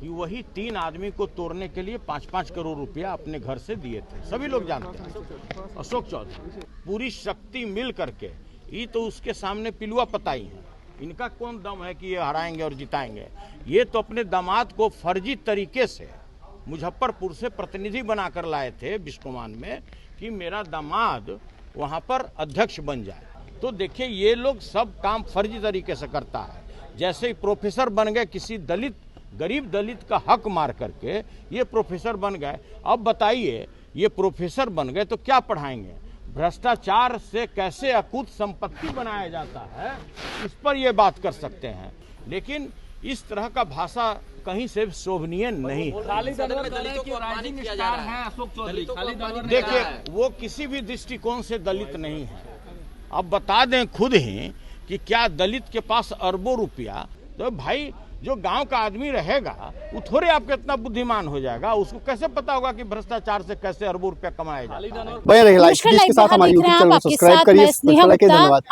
कि वही 3 आदमी को तोड़ने के लिए 5-5 करोड़ रुपया अपने घर से दिए थे। सभी लोग जानते हैं। अशोक चौधरी पूरी शक्ति मिल करके ये तो उसके सामने पिलुआ पताई है। इनका कौन दम है कि ये हराएंगे और जिताएंगे। ये तो अपने दामाद को फर्जी तरीके से मुजफ्फरपुर से प्रतिनिधि बनाकर लाए थे बिस्कोमान में कि मेरा दामाद वहाँ पर अध्यक्ष बन जाए। तो देखिए ये लोग सब काम फर्जी तरीके से करता है। जैसे ही प्रोफेसर बन गए, किसी दलित गरीब दलित का हक मार करके ये प्रोफेसर बन गए। अब बताइए ये प्रोफेसर बन गए तो क्या पढ़ाएंगे। भ्रष्टाचार से कैसे अकूत संपत्ति बनाया जाता है इस पर ये बात कर सकते हैं, लेकिन इस तरह का भाषा कहीं से शोभनीय नहीं है। देखिए वो किसी भी दृष्टिकोण से दलित नहीं है। अब बता दें खुद ही कि क्या दलित के पास अरबों रुपया, तो भाई जो गांव का आदमी रहेगा वो थोड़े आपके इतना बुद्धिमान हो जाएगा, उसको कैसे पता होगा कि भ्रष्टाचार से कैसे अरबों रुपया कमाया जाता है।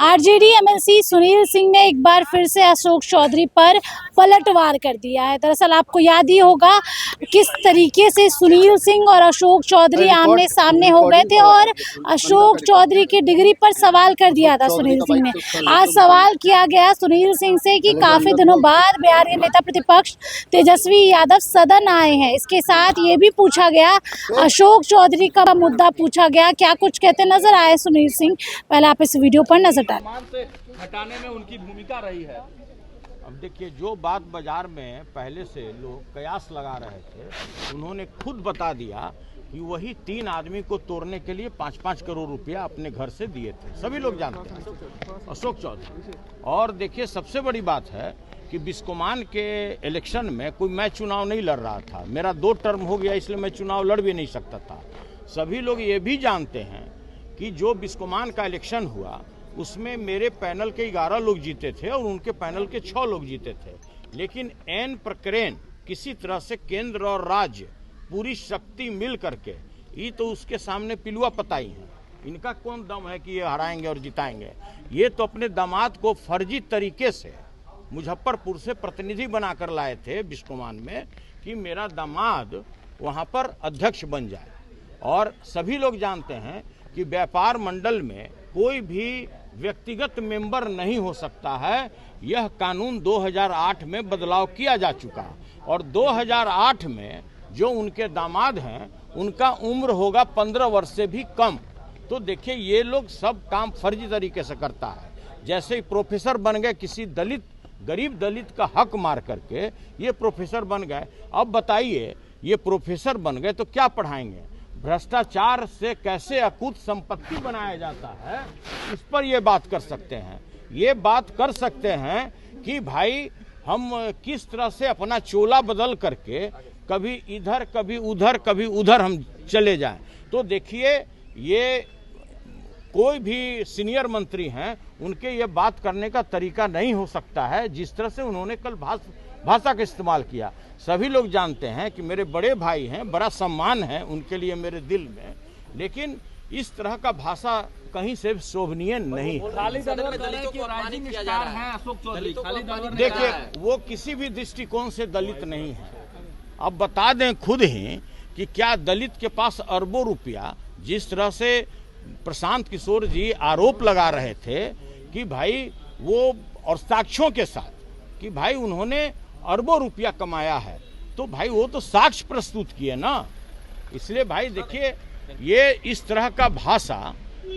आरजेडी एमएलसी सुनील सिंह ने एक बार फिर से अशोक चौधरी पर पलटवार कर दिया है। दरअसल आपको याद ही होगा किस तरीके से सुनील सिंह और अशोक चौधरी आमने सामने हो गए थे और अशोक चौधरी की डिग्री पर सवाल कर दिया था सुनील सिंह ने। आज सवाल किया गया सुनील सिंह से कि काफी दिनों बाद बिहार के नेता प्रतिपक्ष तेजस्वी यादव सदन आए हैं। इसके साथ ये भी पूछा गया, अशोक चौधरी का मुद्दा पूछा गया, क्या कुछ कहते नजर आए सुनील सिंह। पहले आप इस वीडियो पर नजर डालें। हटाने में उनकी भूमिका रही है। अब देखिए जो बात बाजार में पहले से लोग कयास लगा रहे थे, उन्होंने खुद बता दिया कि वही 3 आदमी को तोड़ने के लिए 5-5 करोड़ रुपया अपने घर से दिए थे। सभी लोग जानते हैं। अशोक चौधरी। और देखिए सबसे बड़ी बात है कि बिस्कोमान के इलेक्शन में कोई मैं चुनाव नहीं लड़ रहा था। मेरा 2 टर्म हो गया, इसलिए मैं चुनाव लड़ भी नहीं सकता था। सभी लोग ये भी जानते हैं कि जो बिस्कोमान का इलेक्शन हुआ उसमें मेरे पैनल के 11 लोग जीते थे और उनके पैनल के 6 लोग जीते थे। लेकिन एन प्रकरण किसी तरह से केंद्र और राज्य पूरी शक्ति मिल करके ये तो उसके सामने पिलुआ पताई है। इनका कौन दम है कि ये हराएंगे और जिताएंगे। ये तो अपने दामाद को फर्जी तरीके से मुजफ्फरपुर से प्रतिनिधि बनाकर लाए थे बिस्कोमान में कि मेरा दामाद वहाँ पर अध्यक्ष बन जाए। और सभी लोग जानते हैं कि व्यापार मंडल में कोई भी व्यक्तिगत मेंबर नहीं हो सकता है। यह कानून 2008 में बदलाव किया जा चुका और 2008 में जो उनके दामाद हैं उनका उम्र होगा 15 वर्ष से भी कम। तो देखिए ये लोग सब काम फर्जी तरीके से करता है। जैसे ही प्रोफेसर बन गए, किसी गरीब दलित का हक मार करके ये प्रोफेसर बन गए। अब बताइए ये प्रोफेसर बन गए तो क्या पढ़ाएंगे। भ्रष्टाचार से कैसे अकूत संपत्ति बनाया जाता है इस पर ये बात कर सकते हैं। ये बात कर सकते हैं कि भाई हम किस तरह से अपना चोला बदल करके कभी इधर कभी उधर हम चले जाएं। तो देखिए ये कोई भी सीनियर मंत्री हैं उनके ये बात करने का तरीका नहीं हो सकता है जिस तरह से उन्होंने कल भाषा का इस्तेमाल किया। सभी लोग जानते हैं कि मेरे बड़े भाई हैं, बड़ा सम्मान है उनके लिए मेरे दिल में, लेकिन इस तरह का भाषा कहीं से शोभनीय नहीं है। देखिए वो किसी भी दृष्टिकोण से दलित नहीं है। अब बता दें खुद ही कि क्या दलित के पास अरबों रुपया, जिस तरह से प्रशांत किशोर जी आरोप लगा रहे थे कि भाई वो और साक्ष्यों के साथ कि भाई उन्होंने अरबों रुपया कमाया है, तो भाई वो तो साक्ष्य प्रस्तुत किए ना। इसलिए भाई देखिए ये इस तरह का भाषा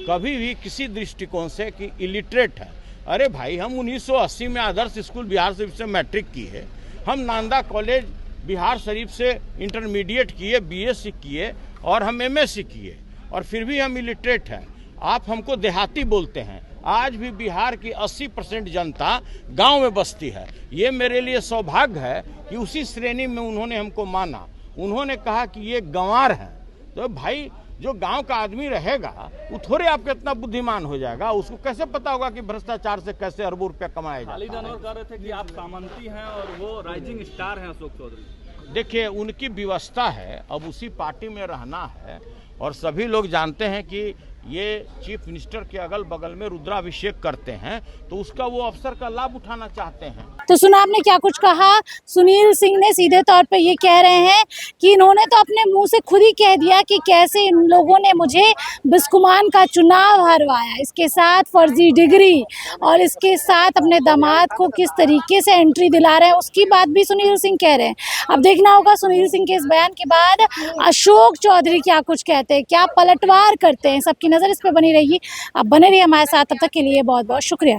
कभी भी किसी दृष्टिकोण से कि इलिटरेट है। अरे भाई हम 1980 में आदर्श स्कूल बिहार शरीफ से मैट्रिक की है, हम नालंदा कॉलेज बिहार शरीफ से इंटरमीडिएट किए, बीएससी किए और हम एमएससी किए, और फिर भी हम इलिटरेट हैं। आप हमको देहाती बोलते हैं। आज भी बिहार की 80% जनता गांव में बसती है। ये मेरे लिए सौभाग्य है कि उसी श्रेणी में उन्होंने हमको माना। उन्होंने कहा कि ये गंवार हैं। तो भाई जो गांव का आदमी रहेगा वो थोड़े आपके इतना बुद्धिमान हो जाएगा, उसको कैसे पता होगा कि भ्रष्टाचार से कैसे अरबों रुपया कमाया जाता है। कह रहे थे कि आप सामंती हैं और वो राइजिंग स्टार हैं अशोक चौधरी। देखिए उनकी व्यवस्था है, अब उसी पार्टी में रहना है। और सभी लोग जानते हैं कि ये चीफ मिनिस्टर के अगल बगल में रुद्राभिषेक करते हैं, तो उसका वो अवसर का लाभ उठाना चाहते हैं। तो सुना आपने क्या कुछ कहा। सुनील सिंह ने सीधे तौर पे ये कह रहे हैं कि इन्होंने तो अपने मुंह से खुद ही कह दिया कि कैसे इन लोगों ने मुझे बिस्कुमान का चुनाव हरवाया, इसके साथ फर्जी डिग्री और इसके साथ अपने दामाद को किस तरीके से एंट्री दिला रहे हैं, उसकी बात भी सुनील सिंह कह रहे हैं। अब देखना होगा सुनील सिंह के इस बयान के बाद अशोक चौधरी क्या कुछ कहते हैं, क्या पलटवार करते हैं। सबकी नज़र इस पर बनी रहेगी। आप बने रहिए हमारे साथ, तब तक के लिए बहुत बहुत शुक्रिया।